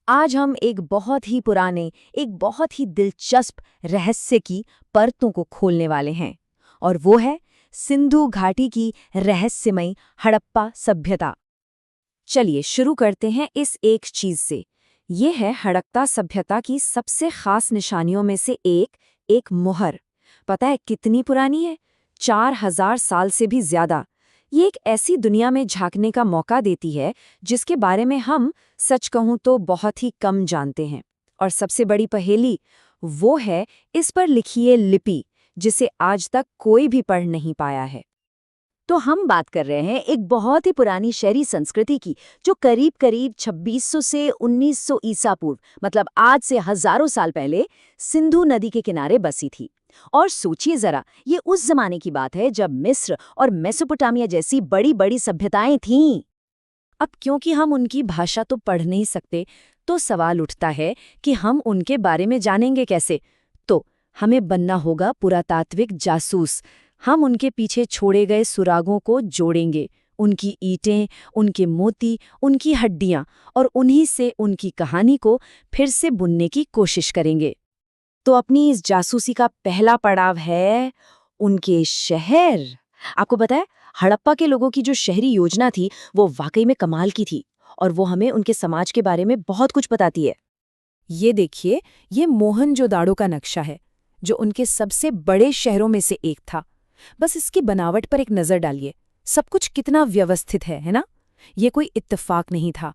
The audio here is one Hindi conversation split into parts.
आज हम एक बहुत ही पुराने, एक बहुत ही दिलचस्प रहस्य की परतों को खोलने वाले हैं। और वो है सिंधु घाटी की रहस्यमयी हड़प्पा सभ्यता। चलिए शुरू करते हैं इस एक चीज से। ये है हड़प्पा सभ्यता की सबसे खास निशानियों में से एक मुहर। पता है कितनी पुरानी है? 4000 साल से भी ज्यादा। ये एक ऐसी दुनिया में झांकने का मौका देती है जिसके बारे में हम सच कहूं तो बहुत ही कम जानते हैं। और सबसे बड़ी पहेली वो है इस पर लिखी ये लिपि, जिसे आज तक कोई भी पढ़ नहीं पाया है। तो हम बात कर रहे हैं एक बहुत ही पुरानी शहरी संस्कृति की, जो करीब करीब 2600 से 1900 ईसा पूर्व, मतलब आज से हजारों साल पहले सिंधु नदी के किनारे बसी थी। और सोचिए जरा, ये उस जमाने की बात है जब मिस्र और मेसोपोटामिया जैसी बड़ी बड़ी सभ्यताएं थीं। अब क्योंकि हम उनकी भाषा तो पढ़ नहीं सकते, तो सवाल उठता है कि हम उनके बारे में जानेंगे कैसे। तो हमें बनना होगा पुरातात्विक जासूस। हम उनके पीछे छोड़े गए सुरागों को जोड़ेंगे, उनकी ईंटें, उनके मोती, उनकी हड्डियां, और उन्हीं से उनकी कहानी को फिर से बुनने की कोशिश करेंगे। तो अपनी इस जासूसी का पहला पड़ाव है उनके शहर। आपको पता है, हड़प्पा के लोगों की जो शहरी योजना थी वो वाकई में कमाल की थी, और वो हमें उनके समाज के बारे में बहुत कुछ बताती है। ये देखिए, ये मोहनजोदाड़ो का नक्शा है, जो उनके सबसे बड़े शहरों में से एक था। बस इसकी बनावट पर एक नजर डालिए, सब कुछ कितना व्यवस्थित है ना? ये कोई इत्तेफाक नहीं था।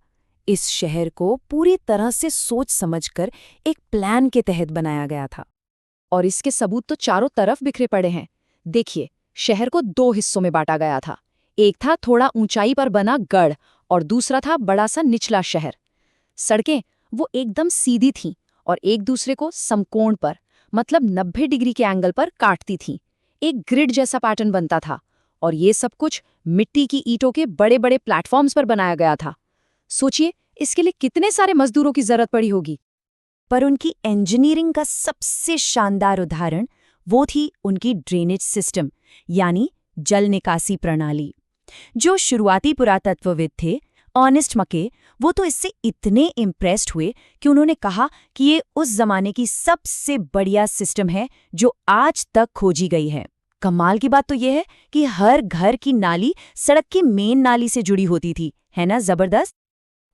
इस शहर को पूरी तरह से सोच समझकर एक प्लान के तहत बनाया गया था। और इसके सबूत तो चारों तरफ बिखरे पड़े हैं। देखिए, शहर को 2 हिस्सों में बांटा गया था। एक था थोड़ा ऊंचाई पर बना गढ़, और दूसरा था बड़ा सा निचला शहर। सड़कें वो एकदम सीधी थीं और एक दूसरे को समकोण पर, मतलब 90 डिग्री के एंगल पर काटती थीं। एक ग्रिड जैसा पैटर्न बनता था, और ये सब कुछ मिट्टी की ईंटों के बड़े बड़े प्लेटफॉर्म्स पर बनाया गया था। सोचिए, इसके लिए कितने सारे मजदूरों की जरूरत पड़ी होगी। पर उनकी इंजीनियरिंग का सबसे शानदार उदाहरण वो थी उनकी ड्रेनेज सिस्टम, यानी जल निकासी प्रणाली। जो शुरुआती पुरातत्वविद थे, ऑनेस्ट मके, वो तो इससे इतने इम्प्रेस्ड हुए कि उन्होंने कहा कि ये उस जमाने की सबसे बढ़िया सिस्टम है जो आज तक खोजी गई है। कमाल की बात तो ये है कि हर घर की नाली सड़क की मेन नाली से जुड़ी होती थी, है ना जबरदस्त?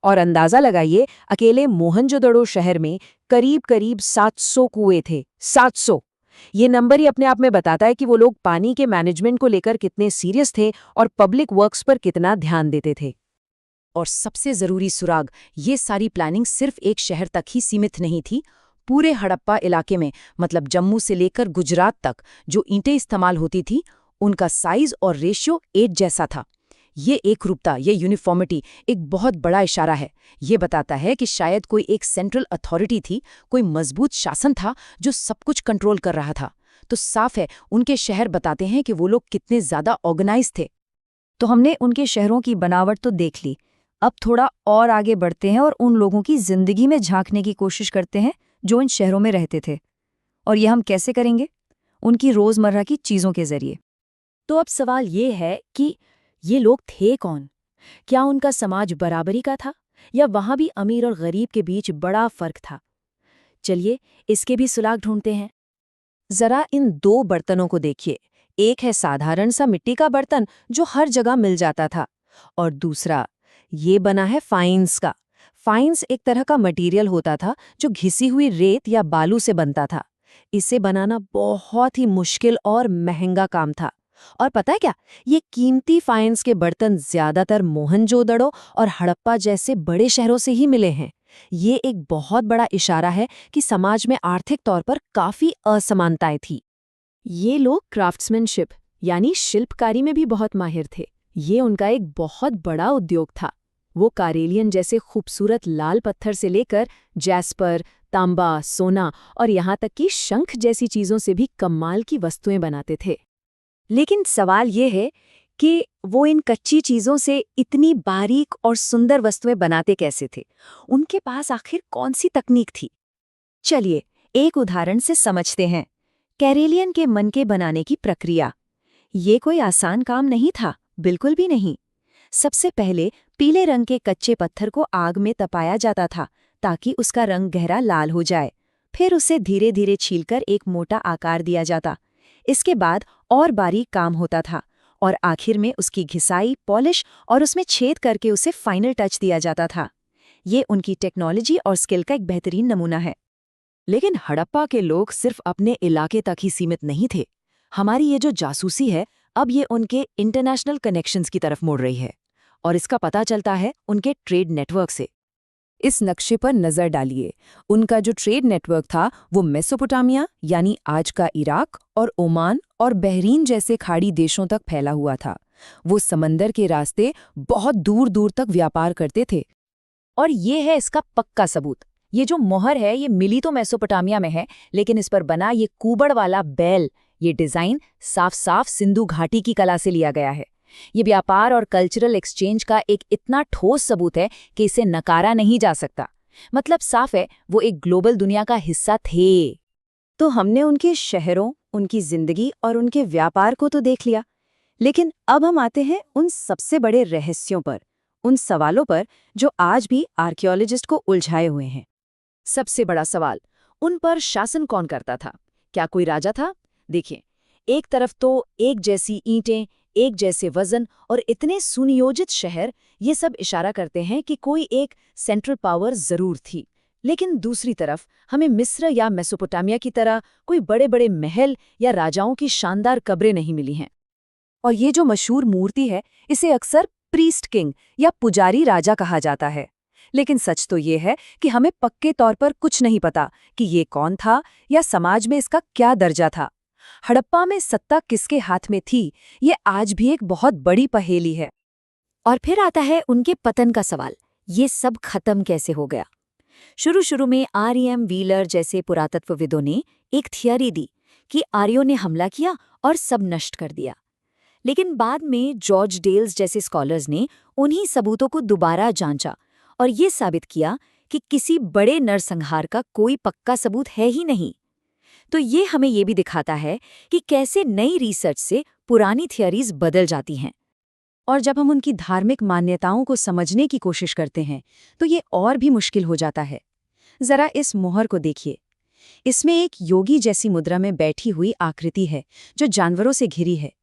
और अंदाजा लगाइए, अकेले मोहनजोदड़ो शहर में करीब करीब 700 कुएं थे। 700! ये नंबर ही अपने आप में बताता है कि वो लोग पानी के मैनेजमेंट को लेकर कितने सीरियस थे और पब्लिक वर्क्स पर कितना ध्यान देते थे। और सबसे जरूरी सुराग, ये सारी प्लानिंग सिर्फ एक शहर तक ही सीमित नहीं थी। पूरे हड़प्पा इलाके में, मतलब जम्मू से लेकर गुजरात तक, जो ईंटें इस्तेमाल होती थी, उनका साइज और रेशियो एक जैसा था। ये एकरूपता, ये यूनिफॉर्मिटी एक बहुत बड़ा इशारा है। ये बताता है कि शायद कोई एक सेंट्रल अथॉरिटी थी, कोई मजबूत शासन था जो सब कुछ कंट्रोल कर रहा था। तो साफ है, उनके शहर बताते हैं कि वो लोग कितने ज्यादा ऑर्गेनाइज थे। तो हमने उनके शहरों की बनावट तो देख ली। अब थोड़ा और आगे बढ़ते हैं और उन लोगों की जिंदगी में झांकने की कोशिश करते हैं जो इन शहरों में रहते थे। और ये हम कैसे करेंगे? उनकी रोजमर्रा की चीजों के जरिए। तो अब सवाल ये है कि ये लोग थे कौन? क्या उनका समाज बराबरी का था, या वहां भी अमीर और गरीब के बीच बड़ा फर्क था? चलिए इसके भी सुराग ढूंढते हैं। जरा इन 2 बर्तनों को देखिए। एक है साधारण सा मिट्टी का बर्तन जो हर जगह मिल जाता था, और दूसरा ये बना है फाइंस का। फाइंस एक तरह का मटेरियल होता था जो घिसी हुई रेत या बालू से बनता था। इसे बनाना बहुत ही मुश्किल और महंगा काम था। और पता है क्या, ये कीमती फाइंस के बर्तन ज्यादातर मोहनजोदड़ो और हड़प्पा जैसे बड़े शहरों से ही मिले हैं। ये एक बहुत बड़ा इशारा है कि समाज में आर्थिक तौर पर काफी असमानताएं थी। ये लोग क्राफ्ट्समैनशिप, यानी शिल्पकारी में भी बहुत माहिर थे। ये उनका एक बहुत बड़ा उद्योग था। वो कारेलियन जैसे खूबसूरत लाल पत्थर से लेकर जैस्पर, तांबा, सोना और यहाँ तक कि शंख जैसी चीजों से भी कमाल की वस्तुएं बनाते थे। लेकिन सवाल ये है कि वो इन कच्ची चीजों से इतनी बारीक और सुंदर वस्तुएं बनाते कैसे थे? उनके पास आखिर कौन सी तकनीक थी? चलिए एक उदाहरण से समझते हैं। कैरेलियन के मनके बनाने की प्रक्रिया। ये कोई आसान काम नहीं था, बिल्कुल भी नहीं। सबसे पहले पीले रंग के कच्चे पत्थर को आग में तपाया जाता था, ताकि उसका रंग गहरा लाल हो जाए। फिर उसे धीरे धीरे छीलकर एक मोटा आकार दिया जाता। इसके बाद और बारीक काम होता था और आखिर में उसकी घिसाई, पॉलिश और उसमें छेद करके उसे फाइनल टच दिया जाता था। ये उनकी टेक्नोलॉजी और स्किल का एक बेहतरीन नमूना है। लेकिन हड़प्पा के लोग सिर्फ अपने इलाके तक ही सीमित नहीं थे। हमारी ये जो जासूसी है, अब ये उनके इंटरनेशनल कनेक्शंस की तरफ मुड़ रही है, और इसका पता चलता है उनके ट्रेड नेटवर्क से। इस नक्शे पर नजर डालिए। उनका जो ट्रेड नेटवर्क था वो मेसोपोटामिया यानी आज का इराक और ओमान और बहरीन जैसे खाड़ी देशों तक फैला हुआ था। वो समंदर के रास्ते बहुत दूर दूर तक व्यापार करते थे। और ये है इसका पक्का सबूत। ये जो मोहर है ये मिली तो मेसोपोटामिया में है, लेकिन इस पर बना ये कुबड़ वाला बैल, ये डिजाइन साफ साफ सिंधु घाटी की कला से लिया गया है। ये व्यापार और कल्चरल एक्सचेंज का एक इतना ठोस सबूत है कि इसे नकारा नहीं जा सकता। मतलब साफ है वो एक ग्लोबल दुनिया का हिस्सा थे। तो हमने उनके शहरों, उनकी जिंदगी और उनके व्यापार को तो देख लिया, लेकिन अब हम आते हैं उन सबसे बड़े रहस्यों पर, उन सवालों पर जो आज भी आर्कियोलॉजिस्ट को उलझाए हुए हैं। सबसे बड़ा सवाल, उन पर शासन कौन करता था? क्या कोई राजा था? देखिए, एक तरफ तो एक जैसी ईंटें, एक जैसे वजन और इतने सुनियोजित शहर, ये सब इशारा करते हैं कि कोई एक सेंट्रल पावर जरूर थी। लेकिन दूसरी तरफ हमें मिस्र या मेसोपोटामिया की तरह कोई बड़े बड़े महल या राजाओं की शानदार कब्रें नहीं मिली हैं। और ये जो मशहूर मूर्ति है, इसे अक्सर प्रीस्ट किंग या पुजारी राजा कहा जाता है। लेकिन सच तो ये है कि हमें पक्के तौर पर कुछ नहीं पता कि ये कौन था या समाज में इसका क्या दर्जा था। हड़प्पा में सत्ता किसके हाथ में थी, ये आज भी एक बहुत बड़ी पहेली है। और फिर आता है उनके पतन का सवाल। ये सब खत्म कैसे हो गया? शुरू में R.E.M. व्हीलर जैसे पुरातत्वविदों ने एक थियरी दी कि आर्यों ने हमला किया और सब नष्ट कर दिया। लेकिन बाद में जॉर्ज डेल्स जैसे स्कॉलर्स ने उन्हीं सबूतों को दोबारा जांचा और ये साबित किया कि किसी बड़े नरसंहार का कोई पक्का सबूत है ही नहीं। तो ये हमें ये भी दिखाता है कि कैसे नई रिसर्च से पुरानी थियरीज बदल जाती हैं। और जब हम उनकी धार्मिक मान्यताओं को समझने की कोशिश करते हैं तो ये और भी मुश्किल हो जाता है। जरा इस मोहर को देखिए। इसमें एक योगी जैसी मुद्रा में बैठी हुई आकृति है जो जानवरों से घिरी है।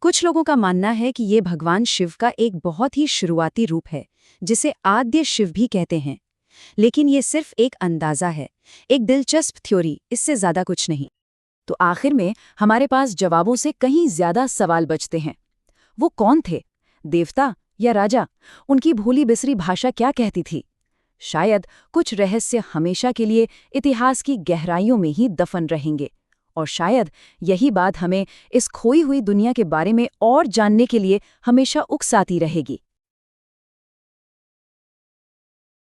कुछ लोगों का मानना है कि ये भगवान शिव का एक बहुत ही शुरुआती रूप है, जिसे आद्य शिव भी कहते हैं। लेकिन ये सिर्फ एक अंदाजा है, एक दिलचस्प थ्योरी, इससे ज्यादा कुछ नहीं। तो आखिर में हमारे पास जवाबों से कहीं ज्यादा सवाल बचते हैं। वो कौन थे? देवता या राजा? उनकी भूली बिसरी भाषा क्या कहती थी? शायद कुछ रहस्य हमेशा के लिए इतिहास की गहराइयों में ही दफन रहेंगे। और शायद यही बात हमें इस खोई हुई दुनिया के बारे में और जानने के लिए हमेशा उकसाती रहेगी।